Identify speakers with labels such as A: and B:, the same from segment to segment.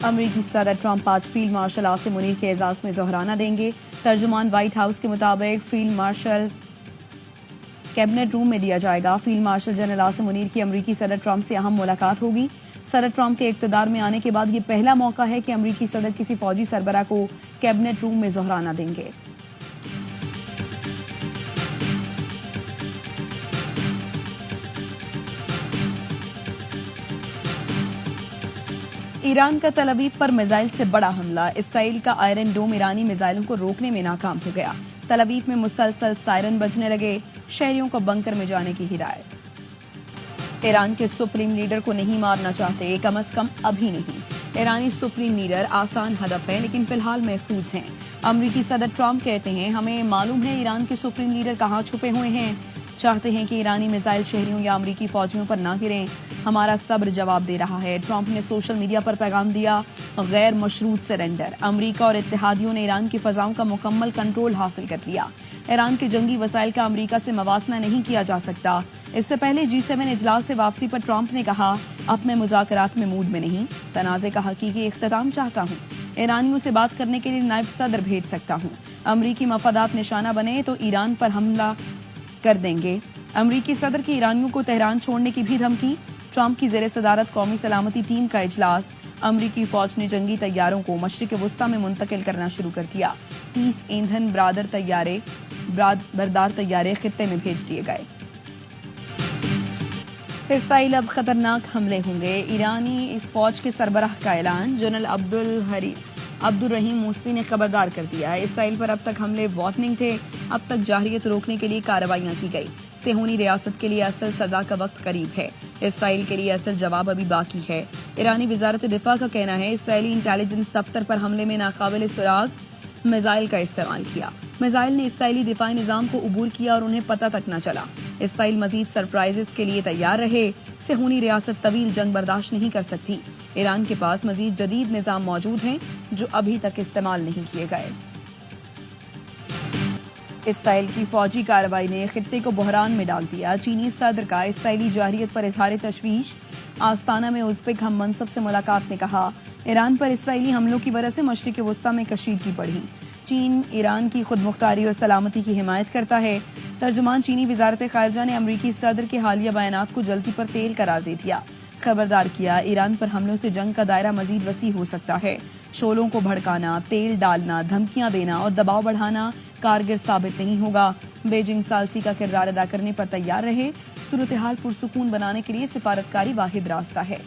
A: امریکی صدر ٹرمپ آج فیلڈ مارشل عاصم منیر کے اعزاز میں ظہرانہ دیں گے. ترجمان وائٹ ہاؤس کے مطابق فیلڈ مارشل کیبنٹ روم میں دیا جائے گا. Field marshal general Asim Munir کی امریکی صدر ٹرمپ سے اہم ملاقات ہوگی. صدر ٹرمپ کے اقتدار میں آنے کے بعد یہ پہلا موقع ہے کہ امریکی صدر کسی فوجی سربراہ کو کیبنٹ روم میں ظہرانہ دیں گے. ایران کا تل ابیب پر میزائل سے بڑا حملہ. اسرائیل کا آئرن ڈوم ایرانی میزائلوں کو روکنے میں ناکام ہو گیا. تل ابیب میں مسلسل سائرن بجنے لگے. شہریوں کو بنکر میں جانے کی ہدایت. ایران کے سپریم لیڈر کو نہیں مارنا چاہتے، کم از کم ابھی نہیں. ایرانی سپریم لیڈر آسان ہدف ہے لیکن فی الحال محفوظ ہیں. امریکی صدر ٹرمپ کہتے ہیں ہمیں معلوم ہے ایران کے سپریم لیڈر کہاں چھپے ہوئے ہیں. چاہتے ہیں کہ ایرانی میزائل شہریوں یا امریکی فوجیوں پر نہ گریں. ہمارا صبر جواب دے رہا ہے. ٹرمپ نے سوشل میڈیا پر پیغام دیا، غیر مشروط سرنڈر. امریکہ اور اتحادیوں نے ایران کی فضاؤں کا مکمل کنٹرول حاصل کر لیا. ایران کے جنگی وسائل کا امریکہ سے موازنہ نہیں کیا جا سکتا. اس سے پہلے G7 اجلاس سے واپسی پر ٹرمپ نے کہا اب میں مذاکرات میں موڈ میں نہیں، تنازع کا حقیقی اختتام چاہتا ہوں. ایرانیوں سے بات کرنے کے لیے نائب صدر بھیج سکتا ہوں. امریکی مفادات نشانہ بنے تو ایران پر حملہ کر دیں گے. امریکی صدر کی ایرانیوں کو تہران چھوڑنے کی بھی دھمکی. ٹرمپ کی زیر صدارت قومی سلامتی ٹیم کا اجلاس. امریکی فوج نے جنگی طیاروں کو مشرق وسطی میں منتقل کرنا شروع کر دیا. 30 ایندھن بردار طیارے خطے میں بھیج دیے گئے. اسرائیل اب خطرناک حملے ہوں گے. ایرانی فوج کے سربراہ کا اعلان. جنرل عبدالرحیم موسوی نے خبردار کر دیا ہے اسرائیل پر اب تک حملے وارننگ تھے. اب تک جارحیت روکنے کے لیے کارروائیاں کی گئی. صہیونی ریاست کے لیے اصل سزا کا وقت قریب ہے. اسرائیل کے لیے اصل جواب ابھی باقی ہے. ایرانی وزارت دفاع کا کہنا ہے اسرائیلی انٹیلیجنس دفتر پر حملے میں ناقابل سراغ میزائل کا استعمال کیا. میزائل نے اسرائیلی دفاعی نظام کو عبور کیا اور انہیں پتہ تک نہ چلا. اسرائیل مزید سرپرائزز کے لیے تیار رہے. صہیونی ریاست طویل جنگ برداشت نہیں کر سکتی. ایران کے پاس مزید جدید نظام موجود ہیں جو ابھی تک استعمال نہیں کیے گئے. اسرائیل کی فوجی کارروائی نے خطے کو بحران میں ڈال دیا. چینی صدر کا اسرائیلی جارحیت پر اظہار تشویش. آستانہ میں ازبک ہم منصب سے ملاقات نے کہا ایران پر اسرائیلی حملوں کی وجہ سے مشرق وسطی میں کشیدگی بڑھی. چین ایران کی خود مختاری اور سلامتی کی حمایت کرتا ہے. ترجمان چینی وزارت خارجہ نے امریکی صدر کے حالیہ بیانات کو جلتی پر تیل قرار دے دیا. خبردار کیا ایران پر حملوں سے جنگ کا دائرہ مزید وسیع ہو سکتا ہے. شعلوں کو بھڑکانا، تیل ڈالنا، دھمکیاں دینا اور دباؤ بڑھانا کارگر ثابت نہیں ہوگا. بیجنگ ثالثی کا کردار ادا کرنے پر تیار رہے. صورتحال پرسکون بنانے کے لیے سفارتکاری واحد راستہ ہے.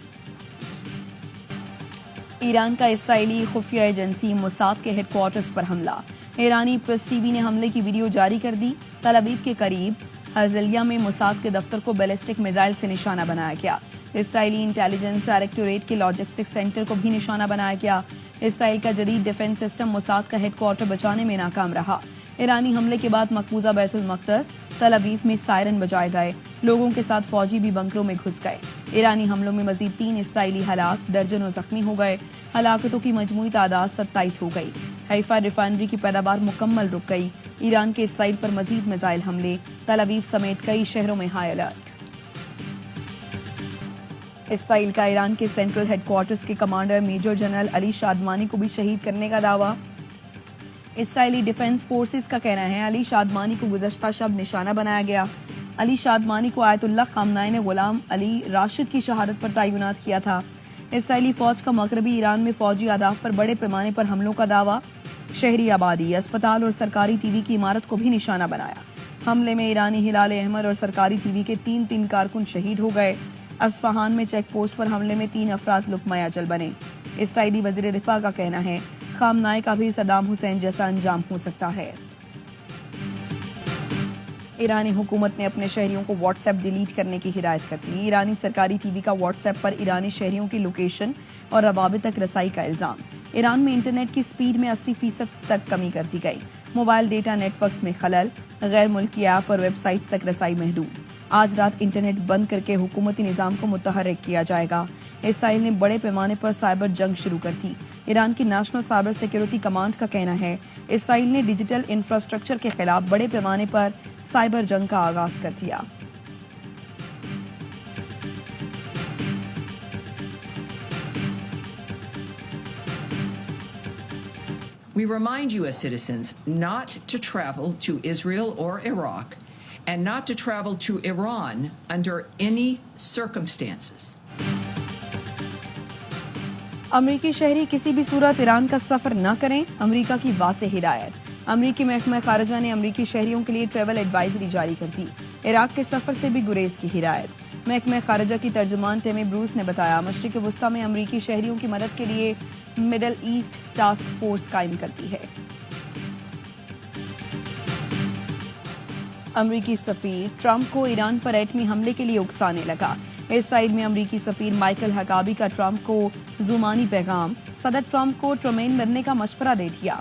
A: ایران کا اسرائیلی خفیہ ایجنسی موساد کے ہیڈ کوارٹرز پر حملہ. ایرانی پریس ٹی وی نے حملے کی ویڈیو جاری کر دی. تل ابیب کے قریب ہرزلیہ میں موساد کے دفتر کو بیلسٹک میزائل سے نشانہ بنایا گیا. اسرائیلی انٹیلیجنس ڈائریکٹوریٹ کے لاجسٹک سینٹر کو بھی نشانہ بنایا گیا. اسرائیل کا جدید ڈیفنس سسٹم موساد کا ہیڈ کوارٹر بچانے میں ناکام رہا. ایرانی حملے کے بعد مقبوضہ بیت المقدس تل ابیب میں سائرن بجائے گئے. لوگوں کے ساتھ فوجی بھی بنکروں میں گھس گئے. ایرانی حملوں میں مزید 3 اسرائیلی ہلاک، درجنوں زخمی ہو گئے. ہلاکتوں کی مجموعی تعداد 27 ہو گئی. حیفا ریفائنری کی پیداوار مکمل رک گئی. ایران کے اسرائیل پر مزید میزائل حملے. تل ابیب سمیت کئی شہروں میں ہائی الرٹ. اسرائیل کا ایران کے سینٹرل ہیڈ کوارٹرز کے کمانڈر میجر جنرل علی شادمانی کو بھی شہید کرنے کا دعویٰ. اسرائیلی ڈیفنس فورسز کا کہنا ہے علی شادمانی کو گزشتہ شب نشانہ بنایا گیا. علی شادمانی کو آیت اللہ خامنائی نے غلام علی راشد کی شہادت پر تعینات کیا تھا. اسرائیلی فوج کا مغربی ایران میں فوجی اہداف پر بڑے پیمانے پر حملوں کا دعویٰ. شہری آبادی، اسپتال اور سرکاری ٹی وی کی عمارت کو بھی نشانہ بنایا. حملے میں ایرانی ہلال احمر اور سرکاری ٹی وی کے 3 کارکن شہید ہو گئے. اصفہان میں چیک پوسٹ پر حملے میں 3 افراد لقمہ اجل بنے. اسرائیلی وزیر دفاع کا کہنا ہے خامنائی کا بھی صدام حسین جیسا انجام ہو سکتا ہے. ایرانی حکومت نے اپنے شہریوں کو واٹس ایپ ڈیلیٹ کرنے کی ہدایت کر دی. ایرانی سرکاری ٹی وی کا واٹس ایپ پر ایرانی شہریوں کی لوکیشن اور روابط تک رسائی کا الزام. ایران میں انٹرنیٹ کی سپیڈ میں 80% تک کمی کر دی گئی. موبائل ڈیٹا نیٹ ورکس میں خلل، غیر ملکی ایپ اور ویب سائٹس تک رسائی محدود. آج رات انٹرنیٹ بند کر کے حکومتی نظام کو متحرک کیا جائے گا. اسرائیل نے بڑے پیمانے پر سائبر جنگ شروع کر دی. ایران کی نیشنل سائبر سیکیورٹی کمانڈ کا کہنا ہے اسرائیل نے ڈیجیٹل انفراسٹرکچر کے خلاف بڑے پیمانے پر سائبر جنگ کا آغاز کر دیا.
B: We remind U.S. citizens not to travel to Israel or Iraq and not to travel to Iran under any circumstances.
A: امریکی شہری کسی بھی صورت ایران کا سفر نہ کریں، امریکہ کی واضح ہدایت۔ امریکی محکمہ خارجہ نے امریکی شہریوں کے لیے ٹریول ایڈوائزری جاری کر دی، عراق کے سفر سے بھی گریز کی ہدایت۔ محکمہ خارجہ کی ترجمان ٹیمی بروس نے بتایا، مشرق وسطیٰ میں امریکی شہریوں کی مدد کے لیے مڈل ایسٹ ٹاسک فورس قائم کرتی ہے۔ امریکی سفیر ٹرمپ کو ایران پر ایٹمی حملے کے لیے اکسانے لگا۔ اسرائیل میں امریکی سفیر مائیکل حقابی کا ٹرمپ کو زمانی پیغام، صدر ٹرمپ کو ٹرومین مرنے کا مشورہ دے دیا۔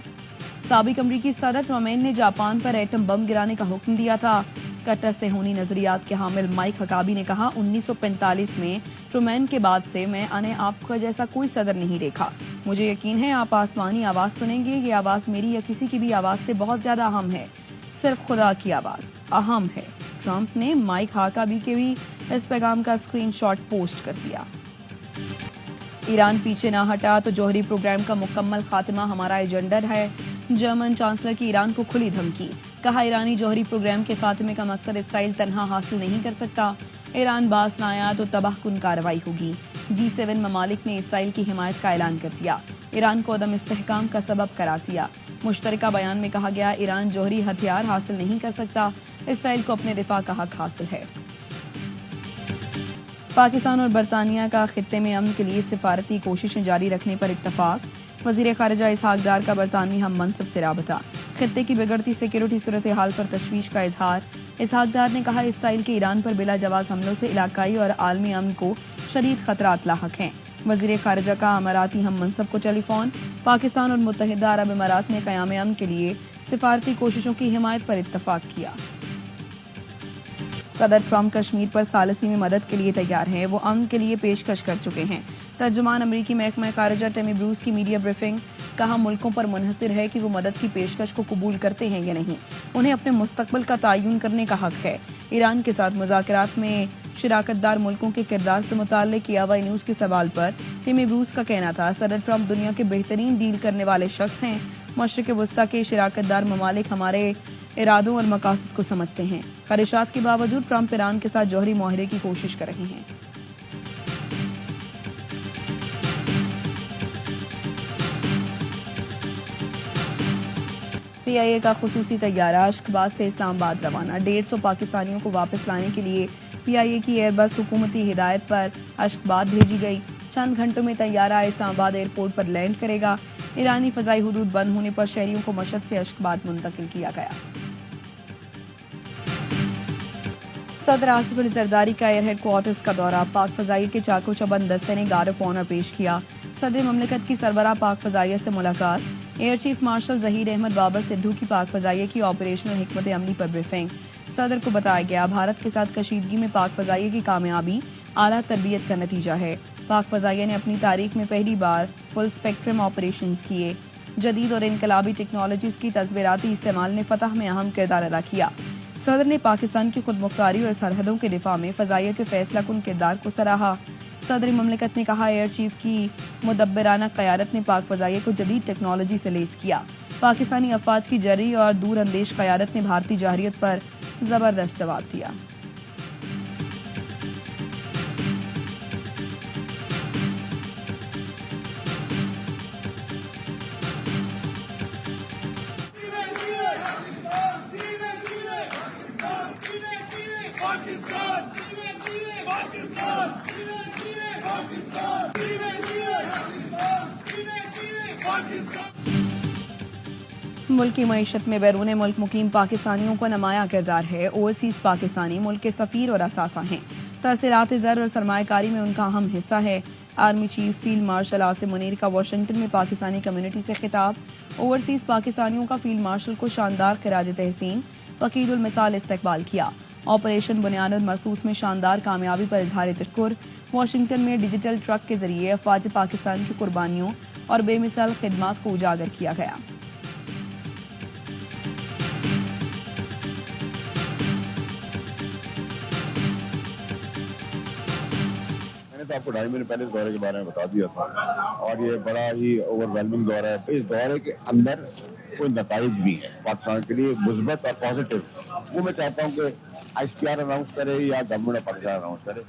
A: سابق امریکی صدر ٹرومین نے جاپان پر ایٹم بم گرانے کا حکم دیا تھا۔ کٹر صہیونی نظریات کے حامل مائک حقابی نے کہا، 1945 میں ٹرومین کے بعد سے میں نے آپ کا جیسا کوئی صدر نہیں دیکھا۔ مجھے یقین ہے آپ آسمانی آواز سنیں گے، یہ آواز میری یا کسی کی بھی آواز سے بہت زیادہ اہم ہے، صرف خدا کی آواز اہم ہے۔ ٹرمپ نے مائک حقابی کے بھی اس پیغام کا اسکرین شاٹ پوسٹ کر دیا۔ ایران پیچھے نہ ہٹا تو جوہری پروگرام کا مکمل خاتمہ ہمارا ایجنڈا ہے۔ جرمن چانسلر کی ایران کو کھلی دھمکی، کہا ایرانی جوہری پروگرام کے خاتمے کا مقصد اسرائیل تنہا حاصل نہیں کر سکتا، ایران باز نہ آیا تو تباہ کن کارروائی ہوگی۔ G7 ممالک نے اسرائیل کی حمایت کا اعلان کر دیا، ایران کو عدم استحکام کا سبب قرار دیا۔ مشترکہ بیان میں کہا گیا، ایران جوہری ہتھیار حاصل نہیں کر سکتا، اسرائیل کو اپنے دفاع کا حق حاصل ہے۔ پاکستان اور برطانیہ کا خطے میں امن کے لیے سفارتی کوششیں جاری رکھنے پر اتفاق، وزیر خارجہ اسحاق ڈار کا برطانوی ہم منصب سے رابطہ، خطے کی بگڑتی سیکیورٹی صورتحال پر تشویش کا اظہار۔ اسحاق ڈار نے کہا، اسرائیل کے ایران پر بلا جواز حملوں سے علاقائی اور عالمی امن کو شدید خطرات لاحق ہیں۔ وزیر خارجہ کا اماراتی ہم منصب کو ٹیلی فون، پاکستان اور متحدہ عرب امارات نے قیام امن کے لیے سفارتی کوششوں کی حمایت پر اتفاق کیا۔ صدر ٹرمپ کشمیر پر ثالثی میں مدد کے لیے تیار ہیں، وہ امن کے لیے پیشکش کر چکے ہیں۔ ترجمان امریکی محکمہ خارجہ ٹیمی بروس کی میڈیا بریفنگ، کہا ملکوں پر منحصر ہے کہ وہ مدد کی پیشکش کو قبول کرتے ہیں یا نہیں، انہیں اپنے مستقبل کا تعین کرنے کا حق ہے۔ ایران کے ساتھ مذاکرات میں شراکت دار ملکوں کے کردار سے متعلق آوائی نیوز کے سوال پر ٹیمی بروس کا کہنا تھا، صدر ٹرمپ دنیا کے بہترین ڈیل کرنے والے شخص ہیں، مشرق وسطیٰ کے شراکت دار ممالک ہمارے ارادوں اور مقاصد کو سمجھتے ہیں۔ خدشات کے باوجود ٹرمپ ایران کے ساتھ جوہری معاہدے کی کوشش کر رہے ہیں۔ پی آئی اے کا خصوصی طیارہ اشخباد سے اسلام آباد روانہ، 150 پاکستانیوں کو واپس لانے کے لیے پی آئی اے کی ایئر بس حکومتی ہدایت پر اشخباد بھیجی گئی۔ چند گھنٹوں میں طیارہ اسلام آباد ایئرپورٹ پر لینڈ کرے گا۔ ایرانی فضائی حدود بند ہونے پر شہریوں کو مشہد سے اشخباد منتقل کیا گیا۔ صدر آصف علی زرداری کا ایئر ہیڈ کوارٹرز کا دورہ، پاک فضائیہ کے چاقو چبند دستے نے گارڈ آف آنر پیش کیا۔ صدر مملکت کی سربراہ پاک فضائیہ سے ملاقات، air chief marshal Zaheer Ahmed Babar Sidhu کی پاک فضائیہ کی آپریشنل حکمت عملی پر بریفنگ۔ صدر کو بتایا گیا، بھارت کے ساتھ کشیدگی میں پاک فضائیہ کی کامیابی اعلیٰ تربیت کا نتیجہ ہے۔ پاک فضائیہ نے اپنی تاریخ میں پہلی بار فل اسپیکٹرم آپریشنز کیے۔ جدید اور انقلابی ٹیکنالوجیز کی تصویراتی استعمال نے فتح میں اہم کردار ادا کیا۔ صدر نے پاکستان کی خود مختاری اور سرحدوں کے دفاع میں فضائیہ کے فیصلہ کن کردار کو سراہا۔ صدر مملکت نے کہا، ایئر چیف کی مدبرانہ قیادت نے پاک فضائیہ کو جدید ٹیکنالوجی سے لیس کیا۔ پاکستانی افواج کی جرری اور دور اندیش قیادت نے بھارتی جارحیت پر زبردست جواب دیا۔ ملکی معیشت میں بیرون ملک مقیم پاکستانیوں کا نمایاں کردار ہے۔ اوورسیز پاکستانی ملک کے سفیر اور اثاثہ ہیں۔ ترسیلات زر اور سرمایہ کاری میں ان کا اہم حصہ ہے۔ Army chief field marshal Asim Munir کا واشنگٹن میں پاکستانی کمیونٹی سے خطاب، اوورسیز پاکستانیوں کا فیلڈ مارشل کو شاندار خراج تحسین، وقید المثال استقبال کیا۔ آپریشن بنیاد مرصوص میں شاندار کامیابی پر اظہار تشکر۔ واشنگٹن میں ڈیجیٹل ٹرک کے ذریعے افواج پاکستان کی قربانیوں اور بے مثال خدمات کو اجاگر کیا گیا۔
C: میں نے تو آپ کو 2.5 مہینے پہلے اس دورے کے بارے میں بتا دیا تھا اور یہ بڑا ہی اوور ویلمنگ دورہ ہے. اس دورے کے اندر کوئی نتائج بھی ہیں پاکستان کے لیے مثبت اور پازیٹیو. وہ میں چاہتا ہوں کہ ICPR اناؤنس کرے یا گورنمنٹ آف پاکستان اناؤنس کرے.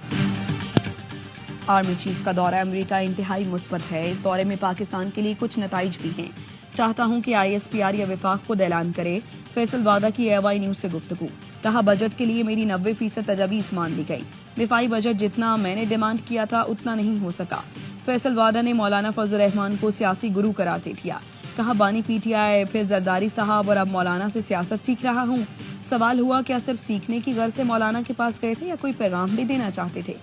A: آرمی چیف کا دورہ امریکہ انتہائی مثبت ہے. اس دورے میں پاکستان کے لیے کچھ نتائج بھی ہیں. چاہتا ہوں کہ ISPR یا وفاق خود اعلان کرے. فیصل وادہ کی AY نیوز سے گفتگو. کہا بجٹ کے لیے میری 90% تجاویز مان لی گئی. دفاعی بجٹ جتنا میں نے ڈیمانڈ کیا تھا اتنا نہیں ہو سکا. فیصل وادہ نے مولانا فضل الرحمان کو سیاسی گرو قرار دے دیا. کہا بانی PTI پھر زرداری صاحب اور اب مولانا سے سیاست سیکھ رہا ہوں. سوال ہوا کیا صرف سیکھنے کی غرض سے مولانا کے پاس گئے تھے یا کوئی پیغام بھی دینا چاہتے تھے.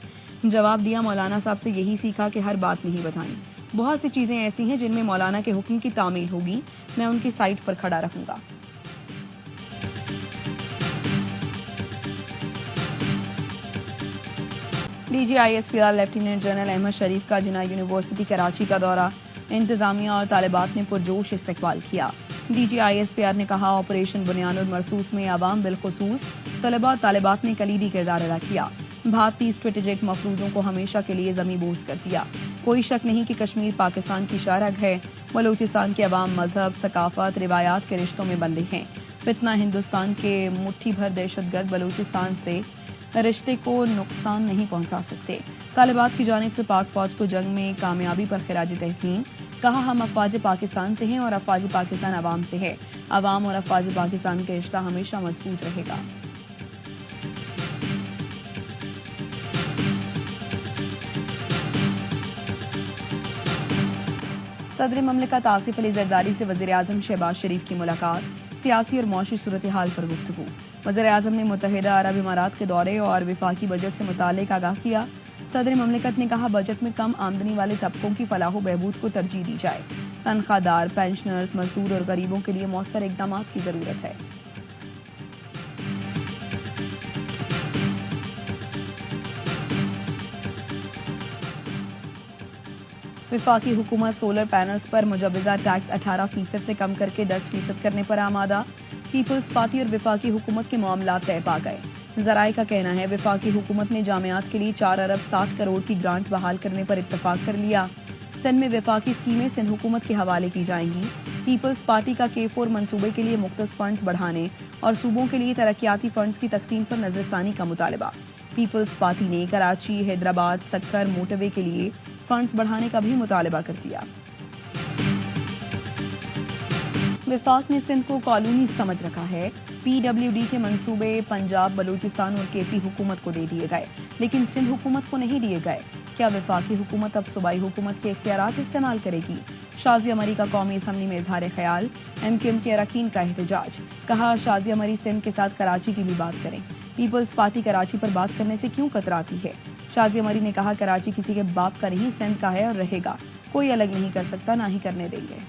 A: جواب دیا مولانا صاحب سے یہی سیکھا کہ ہر بات نہیں بتانی. بہت سی چیزیں ایسی ہیں جن میں مولانا کے حکم کی تعمیل ہوگی. میں ان کی سائٹ پر کھڑا رہوں گا. DG ISPR lieutenant general Ahmed Sharif کا جناح یونیورسٹی کراچی کا دورہ. انتظامیہ اور طالبات نے پرجوش استقبال کیا. DG ISPR نے کہا آپریشن بنیان المرصوص میں عوام بالخصوص طلباء اور طالبات نے کلیدی کردار ادا کیا. بھارتی اسٹریٹجک مفروضوں کو ہمیشہ کے لیے زمیں بوس کر دیا. کوئی شک نہیں کہ کشمیر پاکستان کی شاہ رگ ہے. بلوچستان کے عوام مذہب، ثقافت، روایات کے رشتوں میں بندھے ہیں. فتنہ ہندوستان کے مٹھی بھر دہشت گرد بلوچستان سے رشتے کو نقصان نہیں پہنچا سکتے. طالبات کی جانب سے پاک فوج کو جنگ میں کامیابی پر خراج تحسین. کہا ہم افواج پاکستان سے ہیں اور افواج پاکستان عوام سے ہے. عوام اور افواج پاکستان کا رشتہ ہمیشہ مضبوط رہے گا. صدر مملکت آصف علی زرداری سے وزیر اعظم شہباز شریف کی ملاقات. سیاسی اور معاشی صورتحال پر گفتگو. وزیر اعظم نے متحدہ عرب امارات کے دورے اور وفاقی بجٹ سے متعلق آگاہ کیا. صدر مملکت نے کہا بجٹ میں کم آمدنی والے طبقوں کی فلاح و بہبود کو ترجیح دی جائے. تنخواہ دار، پینشنرز، مزدور اور غریبوں کے لیے مؤثر اقدامات کی ضرورت ہے. وفاقی حکومت سولر پینلز پر مجوزہ ٹیکس 18% سے کم کر کے 10% کرنے پر آمادہ. پیپلز پارٹی اور وفاقی حکومت کے معاملات طے پا گئے. ذرائع کا کہنا ہے وفاقی حکومت نے جامعات کے لیے 4 ارب 7 کروڑ کی گرانٹ بحال کرنے پر اتفاق کر لیا. سندھ میں وفاقی اسکیمیں سندھ حکومت کے حوالے کی جائیں گی. پیپلز پارٹی کا K4 منصوبے کے لیے مختص فنڈز بڑھانے اور صوبوں کے لیے ترقیاتی فنڈز کی تقسیم پر نظر ثانی کا مطالبہ. پیپلز پارٹی نے کراچی، حیدرآباد، سکر موٹر وے کے لیے فنڈز بڑھانے کا بھی مطالبہ کر دیا. وفاق نے سندھ کو کالونی سمجھ رکھا ہے. PWD کے منصوبے پنجاب، بلوچستان اور KP حکومت کو دے دیے گئے لیکن سندھ حکومت کو نہیں دیے گئے. کیا وفاقی حکومت اب صوبائی حکومت کے اختیارات استعمال کرے گی؟ شازیہ مری کا قومی اسمبلی میں اظہار خیال. MKM کے اراکین کا احتجاج. کہا شازیہ مری سندھ کے ساتھ کراچی کی بھی بات کریں. پیپلز پارٹی کراچی پر بات کرنے سے کیوں کتراتی ہے؟ شازیہ مری نے کہا کراچی کسی کے باپ کا نہیں، سندھ کا ہے اور رہے گا. کوئی الگ نہیں کر سکتا، نہ ہی کرنے دیں گے.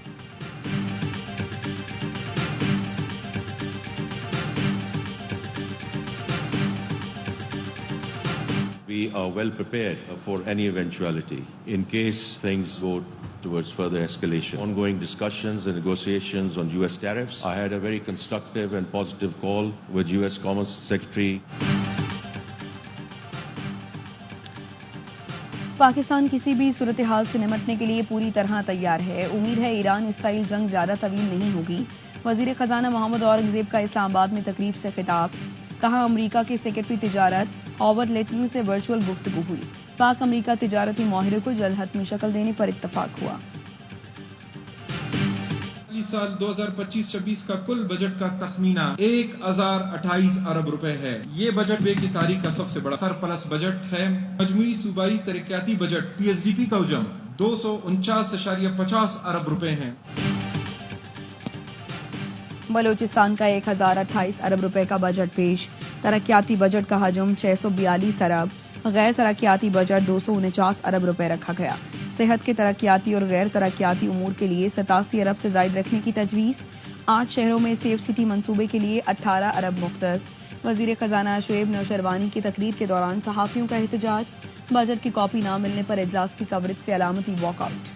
D: We are well prepared for any eventuality in case things go towards further escalation. Ongoing discussions and negotiations on US tariffs. I had a very constructive and positive call with US Commerce Secretary.
A: Pakistan کسی بھی صورتحال سے نمٹنے کے لیے پوری طرح تیار ہے. امید ہے ایران اسرائیل جنگ زیادہ طویل نہیں ہوگی. وزیر خزانہ محمد اورنگزیب کا اسلام آباد میں تقریب سے خطاب. کہا امریکہ کے سیکرٹری تجارت ہاورڈ لیٹن سے ورچوئل گفتگو ہوئی. پاک امریکہ تجارتی معاہدے کو جلد حتمی شکل دینے پر اتفاق ہوا.
E: سال 2025-26 کا کل بجٹ کا تخمینہ 1028 ارب روپے ہے. یہ بجٹ بے کی تاریخ کا سب سے بڑا سرپلس بجٹ ہے. مجموعی صوبائی ترقیاتی بجٹ PSDP کا حجم 249.50 ارب روپے ہیں.
A: بلوچستان کا 1028 ارب روپے کا بجٹ پیش. ترقیاتی بجٹ کا حجم 642 ارب. غیر ترقیاتی بجٹ 249 ارب روپے رکھا گیا. صحت کے ترقیاتی اور غیر ترقیاتی امور کے لیے 87 ارب سے زائد رکھنے کی تجویز. 8 شہروں میں سیف سٹی منصوبے کے لیے 18 ارب مختص. وزیر خزانہ شعیب نوشروانی کی تقریر کے دوران صحافیوں کا احتجاج. بجٹ کی کاپی نہ ملنے پر اجلاس کی کوریج سے علامتی واک آؤٹ.